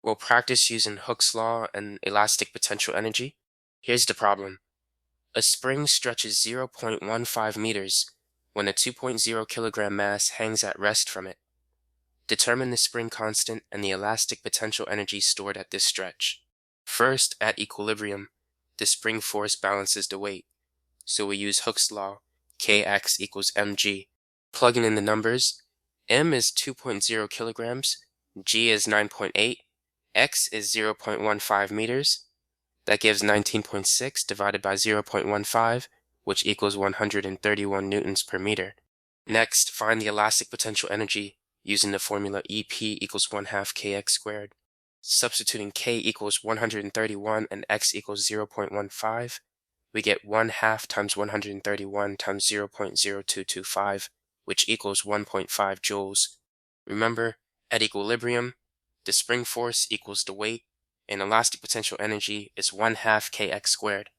We'll practice using Hooke's law and elastic potential energy. Here's the problem. A spring stretches 0.15 meters when a 2.0 kilogram mass hangs at rest from it. Determine the spring constant and the elastic potential energy stored at this stretch. First, at equilibrium, the spring force balances the weight, so we use Hooke's law, Kx equals mg. Plugging in the numbers, m is 2.0 kilograms, g is 9.8, x is 0.15 meters. That gives 19.6 divided by 0.15, which equals 131 newtons per meter. Next, find the elastic potential energy using the formula EP equals 1/2 kx squared. Substituting k equals 131 and x equals 0.15, we get 1/2 times 131 times 0.0225, which equals 1.5 joules. Remember, at equilibrium, the spring force equals the weight, and elastic potential energy is 1/2 kx squared.